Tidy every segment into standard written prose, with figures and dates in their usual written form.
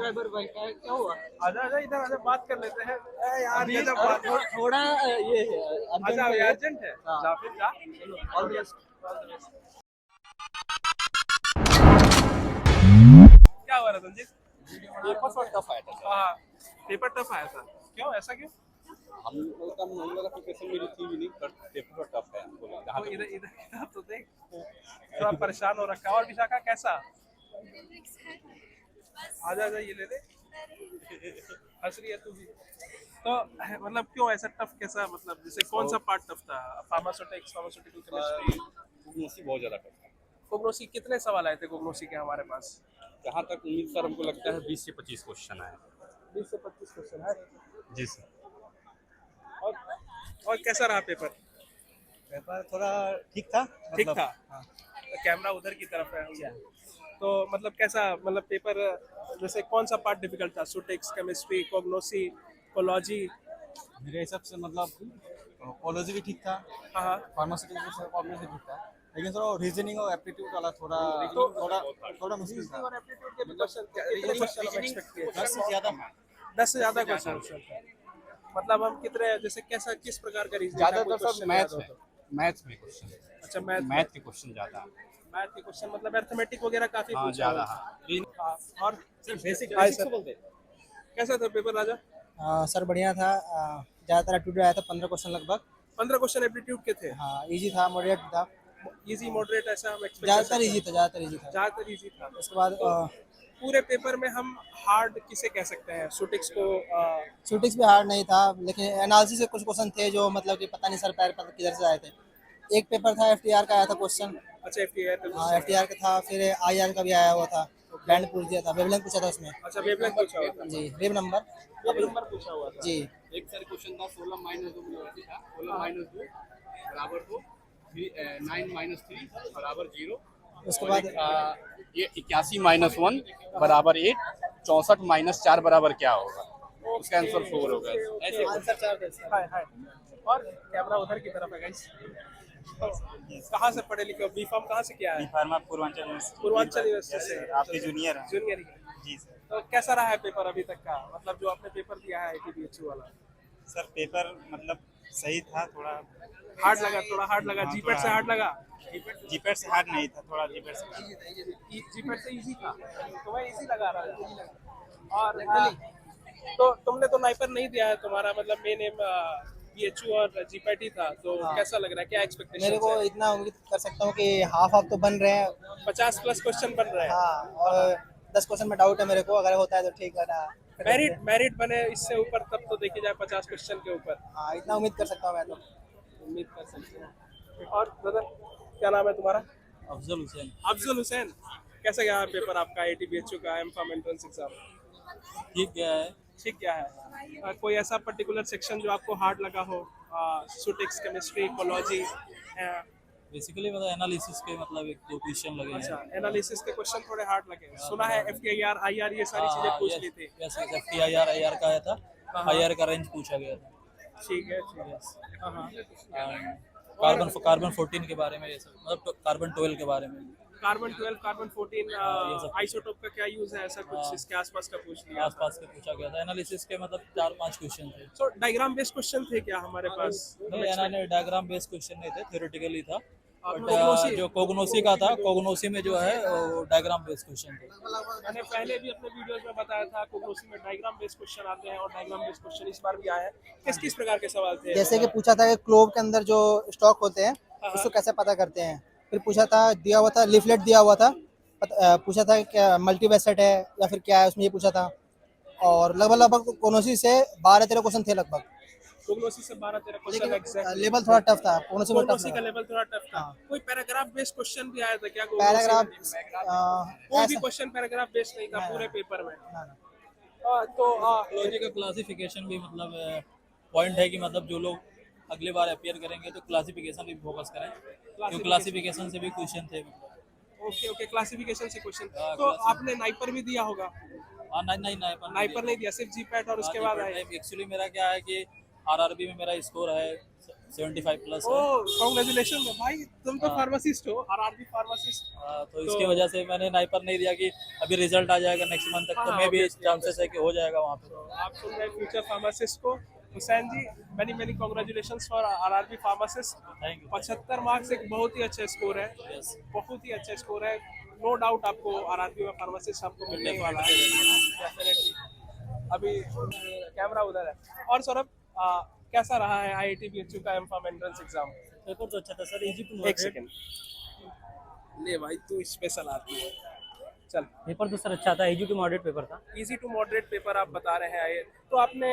Subscriber भाई क्या हुआ? आजा आजा इधर आजा, बात कर लेते हैं। यार अभी गजब बात है। थोड़ा ये अच्छा अर्जेंट है। अर्जेंट है। हाँ। जा फिर जा। All the best. क्या हुआ रतनजीत? पेपर थोड़ा टफ आया था। हाँ, पेपर टफ आया था। क्यों, ऐसा क्यों? हम लोग का प्रिपरेशन मेरी थी भी नहीं, पर पेपर थोड़ा टफ है बोले जहाँ तो तक इधर इधर इधर तो देख, थोड़ा परेशान हो रखा है। और विशाखा कैसा? आजा आजा, ये ले ले। हंस रही है तू भी। तो मतलब क्यों ऐसा टफ कैसा, मतलब जैसे कौन सा पार्ट टफ था? फार्मास्यूटिक्स, फार्मास्यूटिकल केमिस्ट्री, मुझे बहुत ज़्यादा टफ था। कोग्नोसी। कितने सवाल आए थे कोग्नोसी के हमारे पास? जहाँ तक उम्मीद सर हमको लगता है 20 से 25 क्वेश्चन आए। 20 से 25 क्वेश्चन है। जी सर। और और कैसा रहा पेपर? पेपर थोड़ा ठीक था, ठीक मतलब था। हाँ। तो कैमरा उधर की तरफ है। तो मतलब कैसा, मतलब पेपर जैसे कौन सा पार्ट डिफिकल्ट था? सुटिक्स, केमिस्ट्री, कोग्नोसी, कोलॉजी? मेरे हिसाब से मतलब कॉलेज भी ठीक था, हाँ। फार्मास्यूटिकल कॉलेज भी ठीक था, लेकिन थोड़ा रीजनिंग और एप्टीट्यूड वाला थोड़ा तो थोड़ा थोड़ा मुश्किल था। और एप्टीट्यूड के क्वेश्चन कितने क्वेश्चन हम एक्सपेक्ट किए? 10 से ज़्यादा 10 से ज्यादा क्वेश्चन। मतलब हम कितने, जैसे कैसा, किस प्रकार का रीजनिंग? ज़्यादातर सब मैथ्स में क्वेश्चन। अच्छा, मैथ के क्वेश्चन ज़्यादा। मैथ के क्वेश्चन, मतलब अरिथमेटिक वगैरह काफी हाँ पूछा ज़्यादा। होगा। हाँ। और बेसिक सर बोलते कैसा था पेपर राजा? सर बढ़िया था। ज़्यादातर एप्टीट्यूड आया था, 15 क्वेश्चन लगभग। 15 क्वेश्चन एप्टीट्यूड के थे। हाँ, इजी था, मॉडरेट था, इजी मॉडरेट ऐसा हम एक्सपेक्ट ज़्यादातर इजी था, ज़्यादातर इजी था। ज्यादातर इजी था। उसके बाद पूरे पेपर में हम हार्ड किसे कह सकते हैं? सुटिक्स को? शूटिंग्स भी हार्ड नहीं था, लेकिन एनालिसिस से कुछ क्वेश्चन थे जो मतलब कि पता नहीं सर पैर पर किधर से आए थे। एक पेपर था एफटीआर का आया था क्वेश्चन। अच्छा, एफटीआर का हाँ, question। एफटीआर का था, फिर आईआर का भी आया हुआ था। बैंड पूछ दिया था, वेवलेंथ पूछा था उसमें। अच्छा, वेवलेंथ पूछा हुआ था। जी, वेव नंबर। वेव नंबर पूछा हुआ था। जी, एक सर क्वेश्चन था 16 माइनस 2 था, 16 माइनस 2 बराबर 2, 9 माइनस 3 बराबर 0। उसके बाद ये 81 माइनस 1 बराबर 8, 64 माइनस 4 बराबर क्या होगा? उसका आंसर 4 होगा। ऐसे आंसर 4 थे। हाय हाय। और कैमरा उधर की तरफ है गाइस। कहाँ से पढ़े लिखे हो? बीफार्म कहाँ से किया है? Pharma Purvanchal university. Purvanchal university से। आपके जूनियर हैं। जूनियर ही। जी सर। तो कैसा रहा है पेपर अभी तक का, मतलब जो आपने पेपर दिया है आईटीबीएचयू वाला? सर पेपर मतलब सही था, थोड़ा हार्ड लगा? थोड़ा हार्ड लगा? हाँ, जीपेट थोड़ा से हार्ड लगा? जीपेट से हार्ड नहीं था, थोड़ा जीपेट से जीपेट से इजी था, तो वह इजी लगा रहा है। और तो तुमने तो नाइपर नहीं दिया है, तुम्हारा मतलब मेन एम बीएचयू और जीपेट ही था, तो कैसा लग रहा है? क्या एक्सपेक्टेशन? मेरे को इतना उम्मीद कर सकता हूँ कि हाफ तो बन रहे हैं। 50 प्लस क्वेश्चन बन रहे हैं। हाँ, और 10 क्वेश्चन में डाउट है मेरे को, अगर होता है तो ठीक है ना। मेरिट बने इससे ऊपर, तब तो देखी जाए 50 क्वेश्चन के ऊपर। हाँ, इतना उम्मीद कर सकता हूँ मैं तो। उम्मीद कर सकते हैं। और ब्रदर, क्या नाम है तुम्हारा? अफजल हुसैन। अफजल हुसैन। कैसा गया पेपर आपका आईटीबीएचयू का एमफार्म एंट्रेंस एग्जाम? ठीक गया है। ठीक क्या है? कोई ऐसा पर्टिकुलर सेक्शन जो आपको हार्ड लगा हो? सुटिक्स, केमिस्ट्री, कोलॉजी? बेसिकली मतलब एनालिसिस के मतलब एक दो क्वेश्चन लगे हैं। अच्छा, एनालिसिस के क्वेश्चन थोड़े हार्ड लगे। सुना है एफटीआईआर, आईआर ये सारी चीजें पूछ ली थी। यस, एफटीआईआर आईआर का आया था। आईआर का रेंज पूछा गया था। ठीक है, ठीक है। हाँ। कार्बन 14 के बारे में, ये सब मतलब कार्बन 12 के बारे में। कार्बन 12, कार्बन 14 ये सब। आइसोटोप का क्या यूज है, ऐसा कुछ इसके आसपास का पूछ लिया। आसपास के पूछा गया था। एनालिसिस के मतलब 4-5 क्वेश्चन थे। सो डायग्राम बेस्ड क्वेश्चन थे क्या हमारे पास? नहीं, एनाने डायग्राम बेस्ड क्वेश्चन नहीं थे, थ्योरेटिकली था। बट कोग्नोसी? जो कोग्नोसी का था, कोग्नोसी में जो है वो डायग्राम बेस्ड क्वेश्चन थे। मैंने पहले भी अपने वीडियोस में बताया था, कोग्नोसी में डायग्राम बेस्ड क्वेश्चन आते हैं, और डायग्राम बेस्ड क्वेश्चन इस बार भी आए हैं। किस किस प्रकार के सवाल थे? जैसे कि पूछा था कि क्लोव के अंदर जो स्टॉक होते हैं उसको कैसे पता करते हैं। फिर पूछा था, दिया हुआ था लीफलेट दिया हुआ था, पूछा था क्या मल्टीवेसेट है या फिर क्या है, उसमें ये पूछा था। और लगभग लगभग कोनोसी से 12-13 क्वेश्चन थे लगभग। कोग्नोसी से 12-13 क्वेश्चन लेकिन एग्जैक्ट। लेवल थोड़ा टफ था, कोनोसी में टफ कोग्नोसी का था। लेवल थोड़ा टफ था। हाँ। कोई पैराग्राफ बेस्ड क्वेश्चन भी आया था क्या? पैराग्राफ कोई भी क्वेश्चन पैराग्राफ बेस्ड नहीं था पूरे पेपर में। तो लॉजिक का क्लासिफिकेशन भी मतलब पॉइंट है कि मतलब जो लोग अगली बार अपियर करेंगे तो क्लासिफिकेशन भी फोकस करें, क्योंकि क्लासिफिकेशन से भी क्वेश्चन थे। ओके ओके, क्लासिफिकेशन से क्वेश्चन। हाँ, तो आपने नाइपर भी दिया होगा? नहीं नाइपर नहीं दिया, सिर्फ जीपैट और उसके बाद आए। एक्चुअली मेरा क्या है कि आरआरबी में मेरा स्कोर है 75 प्लस है। ओह कांग्रेचुलेशन भाई, तुम तो फार्मासिस्ट हो, आरआरबी फार्मासिस्ट। तो इसकी वजह से मैंने नाइपर नहीं दिया कि अभी रिजल्ट आ जाएगा नेक्स्ट मंथ तक, तो हाँ, मे भी obviously, चांसेस है कि हो जाएगा वहाँ पे। तो आप सुन रहे हैं फ्यूचर फार्मासिस्ट को। Hussain ji, many many congratulations for RRB pharmacist. Thank you. 75 marks एक बहुत ही अच्छा स्कोर है, यस। बहुत ही अच्छा स्कोर है। नो डाउट आपको आरआरबी में फार्मासिस्ट आपको मिलने वाला है डेफिनेटली। अभी कैमरा उधर है। और सौरभ, कैसा रहा है आईआईटी बीएचयू का एमफार्म एंट्रेंस एग्जाम? पेपर तो अच्छा था सर, इजी टू एक मॉडरेट। सेकंड ले भाई, तू स्पेशल आती है, चल। पेपर तो सर अच्छा था, इजी टू मॉडरेट पेपर था। इजी टू मॉडरेट पेपर आप बता रहे हैं। तो आपने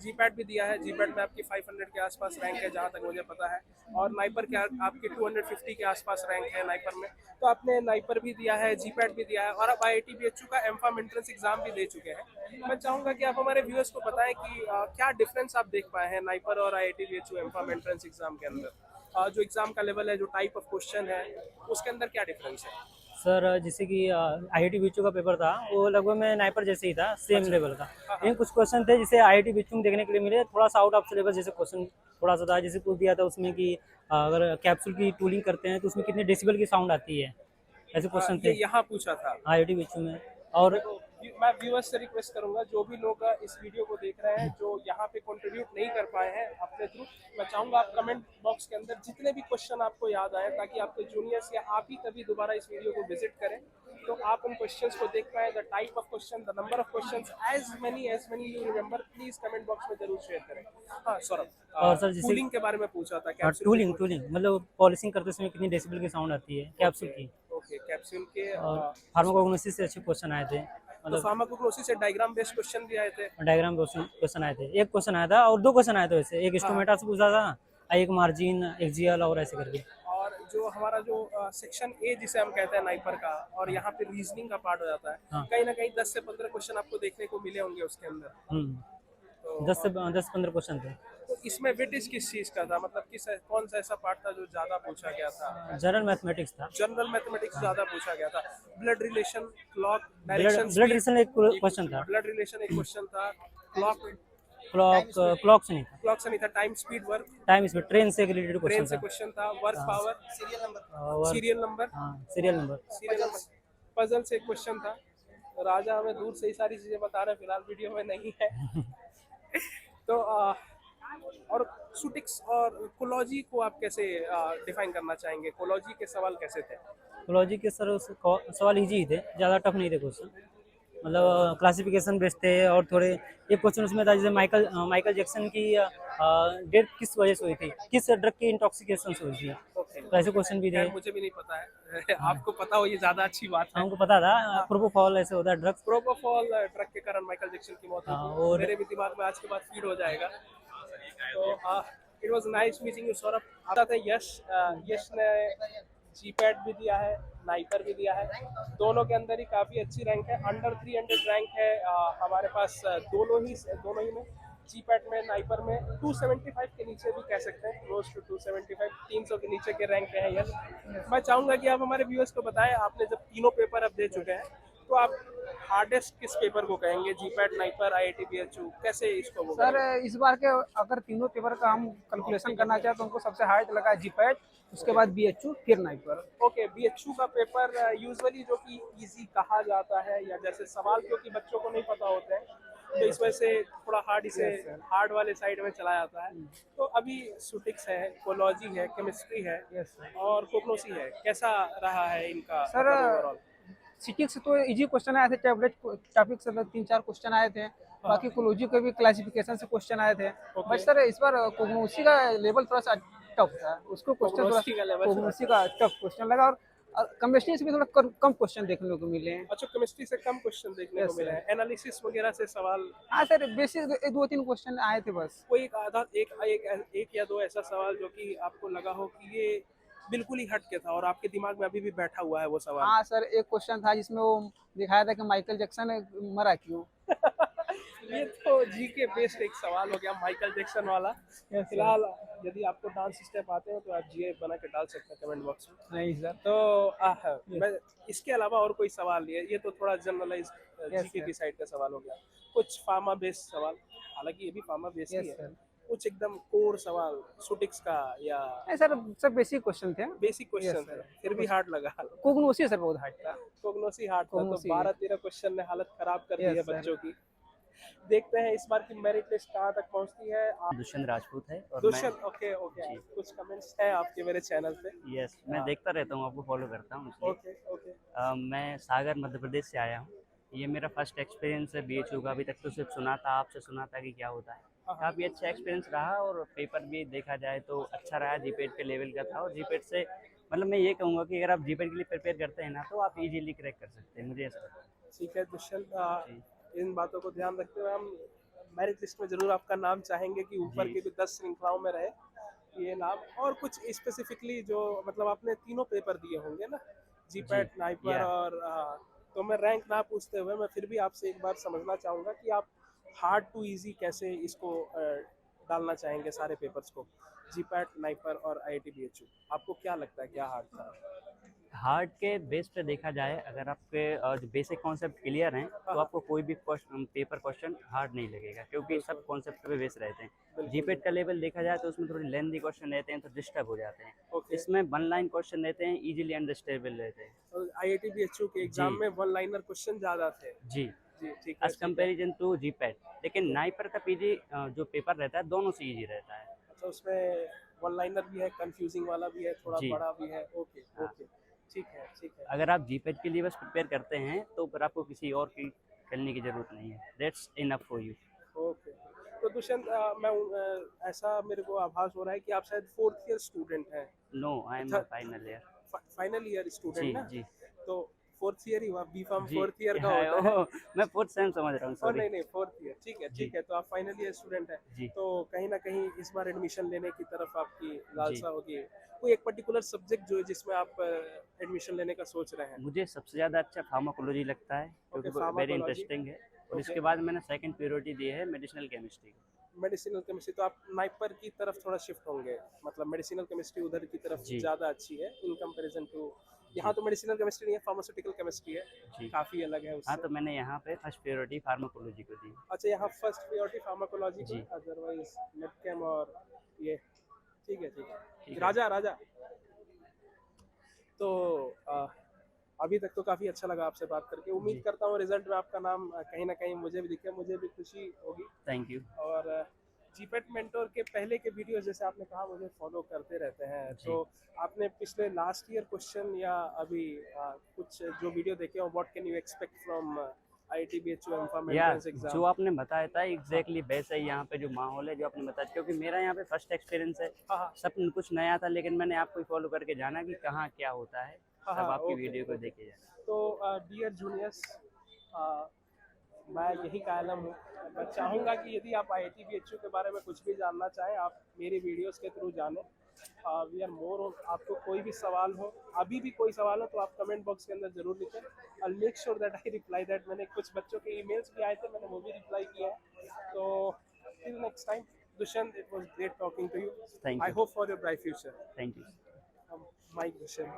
जीपैट भी दिया है, जीपैट में आपकी 500 के आसपास रैंक है जहाँ तक मुझे पता है, और नाइपर के आपकी 250 के आसपास रैंक है नाइपर में। तो आपने नाइपर भी दिया है, जीपैट भी दिया है, और आप आईआईटी बीएचयू का एमफार्म एंट्रेंस एग्जाम भी दे चुके हैं। मैं चाहूँगा कि आप हमारे व्यूअर्स को बताएं कि क्या डिफरेंस आप देख पाए हैं नाइपर और IIT BHU M form entrance exam के अंदर। जो एग्जाम का लेवल है, जो टाइप ऑफ क्वेश्चन है, उसके अंदर क्या डिफरेंस है? सर जैसे कि आईआईटी बीचू का पेपर था वो लगभग में नाइपर जैसे ही था, सेम लेवल का। लेकिन कुछ क्वेश्चन थे जिसे आईआईटी बीचू में देखने के लिए मिले, थोड़ा सा आउट ऑफ सिलेबस जैसे क्वेश्चन थोड़ा सा था। जैसे पूछ दिया था उसमें कि अगर कैप्सूल की टूलिंग करते हैं तो उसमें कितने डेसिबल की साउंड आती है, ऐसे क्वेश्चन ये थे यहाँ पूछा था आईआईटी बीचू में। और देखो, मैं व्यूअर्स से रिक्वेस्ट करूंगा, जो भी लोग इस वीडियो को देख रहे हैं जो यहाँ पे कंट्रीब्यूट नहीं कर पाए हैं अपने थ्रू, मैं चाहूंगा आप कमेंट बॉक्स के अंदर जितने भी क्वेश्चन आपको याद आए, ताकि आपके जूनियर्स या आप ही कभी दोबारा इस वीडियो को विजिट करें तो आप उन क्वेश्चंस को देख पाए। The type of question, the number of questions, as many you remember, please comment box में जरूर शेयर करें। हाँ सौरभ, और सर जैसे टूलिंग के बारे में पूछा था, कैप्सूल टूलिंग मतलब पॉलिशिंग करते समय कितनी डेसिबल की साउंड आती है कैप्सूल की। ओके, कैप्सूल के। और फार्माकोग्नोसिस से अच्छे क्वेश्चन आए थे, तो मतलब फार्माकोग्नोसिस से डायग्राम बेस्ड क्वेश्चन भी आए थे। डायग्राम क्वेश्चन आए थे। एक क्वेश्चन आया था और दो क्वेश्चन आए थे वैसे, एक स्टोमेटा से पूछा था, एक मार्जिन एक्सियल और ऐसे करके। और जो हमारा जो सेक्शन ए जिसे हम कहते हैं नाइपर का, और यहाँ पे रीजनिंग का पार्ट हो जाता है, हाँ। कहीं ना कहीं 10 से 15 क्वेश्चन आपको देखने को मिले होंगे उसके अंदर। तो 10-15 क्वेश्चन थे। तो इसमें वेटेज किस चीज का था, मतलब कौन सा ऐसा पार्ट था जो ज्यादा पूछा गया था? जनरल मैथमेटिक्स था। जनरल मैथमेटिक्स ज्यादा पूछा गया था। Blood relation, clock, blood direction, relation एक क्वेश्चन था। ब्लड रिलेशन एक क्वेश्चन था। क्लॉक, क्लॉक से नहीं था। क्लॉक से नहीं था। टाइम स्पीड, वर्क, टाइम इसमें ट्रेन से रिलेटेड ट्रेन क्वेश्चन से था। क्वेश्चन था। वर्क, पावर, और सीरियल नंबर, हाँ सीरियल नंबर। पजल से क्वेश्चन था। राजा हमें दूर से ही सारी चीजें बता रहे हैं, फिलहाल वीडियो में नहीं है। तो और सुटिक्स और कोलॉजी को आप कैसे डिफाइन करना चाहेंगे? कोलॉजी के सवाल कैसे थे? कोलॉजी के सर सवाल इजी ही थे, ज़्यादा टफ नहीं थे क्वेश्चन, मतलब क्लासिफिकेशन बेस्ड थे। और थोड़े एक क्वेश्चन उसमें था जैसे माइकल जैक्सन की डेथ किस वजह से हुई थी, किस ड्रग की इंटॉक्सिकेशन से हुई थी, तो ऐसे क्वेश्चन भी थे। खैर, मुझे भी नहीं पता है। आपको पता हो ये ज्यादा अच्छी बात है। हमको पता था प्रोपोफॉल ऐसे होता है ड्रग्स। प्रोपोफॉल ड्रग के कारण माइकल जैक्सन की मौत हुई हाँ, थी। और मेरे भी दिमाग में आज के बाद फीड हो जाएगा। तो it was nice meeting you Saurabh. आता था यश ने जीपैट भी दिया है, नाइपर भी दिया है, दोनों के अंदर ही काफ़ी अच्छी रैंक है। अंडर 300 रैंक है हमारे पास दोनों ही में, जीपैट में, नाइपर में। 275 के नीचे भी कह सकते हैं, क्लोज टू 275, 300 के नीचे के रैंक हैं यश। मैं चाहूँगा कि आप हमारे व्यूअर्स को बताएं, आपने जब तीनों पेपर अब दे चुके हैं तो आप हार्डेस्ट किस पेपर को कहेंगे? जीपैट, नाइपर, आईआईटी बीएचयू, कैसे इसको वो सर कहेंगे? इस बार के अगर तीनों पेपर का हम कैलकुलेशन करना चाहें तो हमको सबसे हार्ड लगा जीपैट, उसके बाद बीएचयू, फिर नाइपर। ओके, बीएचयू का पेपर यूजुअली जो कि इजी कहा जाता है, या जैसे सवाल क्योंकि बच्चों को नहीं पता होते हैं तो इस वजह से थोड़ा हार्ड, इसे हार्ड वाले साइड में चला जाता है। तो अभी सुटिक्स है, कोलॉजी है, केमिस्ट्री है, और कोग्नोसी है, कैसा रहा है इनका सर ओवरऑल? सिटिक्स से तो इजी क्वेश्चन आए थे, टैबलेट टॉपिक से 3-4 क्वेश्चन आए थे। बाकी कोलॉजी के भी क्लासिफिकेशन से क्वेश्चन आए थे। बट सर इस बार कोग्नोसी का लेवल थोड़ा सा टफ था, उसको क्वेश्चन कोग्नोसी का टफ क्वेश्चन लगा। और केमिस्ट्री से भी थोड़ा कम क्वेश्चन देखने को मिले हैं। अच्छा, केमिस्ट्री से कम क्वेश्चन देखने को मिले हैं। एनालिसिस वगैरह से सवाल? हाँ सर, बेसिक 2-3 क्वेश्चन आए थे बस। कोई एक या दो ऐसा सवाल जो कि आपको लगा हो कि ये बिल्कुल ही हट के था और आपके दिमाग में अभी भी बैठा हुआ है वो सवाल? हाँ सर, एक क्वेश्चन था जिसमें वो दिखाया था कि माइकल जैक्सन मरा क्यों। ये तो जी के बेस्ड एक सवाल हो गया, माइकल जैक्सन वाला। फिलहाल यदि आपको डांस स्टेप आते हैं तो आप जी बना के डाल सकते हैं कमेंट बॉक्स में। नहीं सर। तो मैं इसके अलावा और कोई सवाल नहीं है, ये तो थोड़ा जनरलाइज जीके की साइड का सवाल हो गया। कुछ फार्मा बेस्ड सवाल, हालांकि ये भी फार्मा बेस्ड ही है। कुछ एकदम कोर सवाल सुटिक्स का या नहीं सर, सब बेसिक क्वेश्चन थे। बेसिक क्वेश्चन Yes, थे, sir. फिर भी हार्ड लगा? कोगनोसी सर बहुत हार्ड था। कोग्नोसी हार्ड था, तो कोग्नोसी। 12-13 क्वेश्चन ने हालत खराब कर दी है Yes, sir. बच्चों की। देखते हैं इस बार की मेरिट लिस्ट कहाँ तक पहुँचती है। दुष्यंत राजपूत है और दुष्यंत, ओके ओके, जी। कुछ कमेंट्स हैं आपके मेरे चैनल पे? यस मैं देखता रहता हूँ, आपको फॉलो करता हूँ इसलिए। ओके ओके, मैं सागर मध्य प्रदेश से आया हूँ। ये मेरा फर्स्ट एक्सपीरियंस है बीएचयू का। अभी तक तो सिर्फ सुना था, आपसे सुना था कि क्या होता है। काफ़ी अच्छा एक्सपीरियंस रहा और पेपर भी देखा जाए तो अच्छा रहा। जीपेट के लेवल का था और जीपेट से मतलब मैं ये कहूँगा कि अगर आप जीपेट के लिए प्रिपेयर करते हैं ना तो आप इजीली क्रैक कर सकते हैं, मुझे ऐसा लगता है। ठीक है दुष्यंत, इन बातों को ध्यान रखते हुए हम मेरिट लिस्ट में जरूर आपका नाम चाहेंगे कि ऊपर जी। की भी 10 श्रृंखलाओं में रहे ये नाम। और कुछ स्पेसिफिकली जो मतलब आपने तीनों पेपर दिए होंगे ना, जीपैट, जी, नाइपर या। और तो मैं रैंक ना पूछते हुए मैं फिर भी आपसे एक बार समझना चाहूँगा कि आप हार्ड टू इजी कैसे इसको डालना चाहेंगे सारे पेपर्स को, जीपैट, नाइपर और आईआईटी बीएचयू। आपको क्या लगता है क्या हार्ड था? हार्ड के बेस पे देखा जाए, अगर आपके जो बेसिक कॉन्सेप्ट क्लियर हैं तो आपको कोई भी पेपर क्वेश्चन हार्ड नहीं लगेगा, क्योंकि सब कॉन्सेप्ट पे बेस रहते हैं। जीपेट का लेवल देखा जाए तो उसमें थोड़ी लेंथी क्वेश्चन रहते हैं तो डिस्टर्ब हो जाते हैं। Okay. इसमें वन लाइन क्वेश्चन रहते हैं, इजीली अंडरस्टैंडेबल रहते हैं। और आईआईटी बीएचयू के एग्जाम जी। में वन लाइनर क्वेश्चन ज्यादा थे। जी, जी ठीक है, एज कंपेरिजन टू जीपैट। लेकिन नाइपर का पीजी जो पेपर रहता है दोनों से ईजी रहता है। अच्छा, उसमें वन लाइनर भी है, कंफ्यूजिंग वाला भी है, थोड़ा जी। बड़ा भी है। ओके हाँ। ओके, ठीक है ठीक है। अगर आप जीपेट के लिए बस प्रिपेयर करते हैं तो फिर आपको किसी और की करने की ज़रूरत नहीं है। That's enough for you. Okay, तो दुष्यंत, ऐसा मेरे को आभास हो रहा है कि आप शायद 4th ईयर स्टूडेंट हैं। No, I am final year. Final year जी स्टूडेंट ना? जी तो 4th ईयर ही हुआ, बी फार्म जी। 4th ईयर का हाँ, होता है। ओह, मैं फोर्थ सेम समझ रहा हूँ, और सॉरी। नहीं नहीं, 4th ईयर, ठीक है जी। ठीक है। तो आप फाइनल ईयर स्टूडेंट हैं, जी। तो कहीं ना कहीं इस बार एडमिशन लेने की तरफ आपकी लालसा जी। होगी। कोई एक पर्टिकुलर सब्जेक्ट जो है जिसमें आप एडमिशन लेने का सोच रहे हैं? मुझे सबसे ज़्यादा अच्छा फार्माकोलॉजी लगता है, क्योंकि वेरी pharmacology। इंटरेस्टिंग है। और Okay. इसके बाद मैंने सेकंड प्रायोरिटी दी है मेडिसिनल केमिस्ट्री को। मेडिसिनल केमिस्ट्री, तो आप नाइपर की तरफ थोड़ा शिफ्ट होंगे, मतलब मेडिसिनल केमिस्ट्री उधर की तरफ जी। ज़्यादा अच्छी है इन कंपैरिजन टू। यहाँ तो मेडिसिनल केमिस्ट्री नहीं है, फार्मास्यूटिकल केमिस्ट्री है, जी। काफ़ी अलग है हाँ, उससे। तो मैंने यहाँ पे फर्स्ट प्रायोरिटी फार्माकोलॉजी को दी। अच्छा, यहाँ फर्स्ट प्रायोरिटी फार्माकोलॉजी को, जी। अदरवाइज मेडकेम और ये, ठीक है ठीक है। ठीक है। राजा राजा, तो अभी तक तो काफ़ी अच्छा लगा आपसे बात करके। उम्मीद जी। करता हूँ रिजल्ट में आपका नाम कहीं ना कहीं मुझे भी दिखे, मुझे भी खुशी होगी। Thank you. और जीपेट मेंटोर के पहले के वीडियो जैसे आपने कहा मुझे फॉलो करते रहते हैं, जी। तो आपने पिछले लास्ट ईयर क्वेश्चन या अभी कुछ जो वीडियो देखे हो, what can you expect from IIT BHU M form या एंट्रेंस एग्जाम? जो आपने बताया था एग्जैक्टली वैसा ही यहाँ पे जो माहौल है जो आपने बताया, क्योंकि मेरा यहाँ पे फर्स्ट एक्सपीरियंस है। हाँ हाँ सब कुछ नया था, लेकिन मैंने आपको फॉलो करके जाना कि कहाँ क्या होता है। हाँ, सब आपकी ओके, वीडियो को ओके। देखे जाना। तो डियर जूनियर्स, मैं यही कायलम हूँ। मैं चाहूँगा कि यदि आप आईआईटी बीएचयू के बारे में कुछ भी जानना चाहें, आप मेरी वीडियोस के थ्रू जानें। We are more on. आपको कोई भी सवाल हो, अभी भी कोई सवाल हो, तो आप कमेंट बॉक्स के अंदर जरूर लिखें। I make sure that I reply that. मैंने कुछ बच्चों के ईमेल्स भी आए थे, मैंने वो भी रिप्लाई किया है। तो till next time Dushyant, it was great talking to you. Thank I you. Hope for your bright future. Thank you. Mike Dushyant.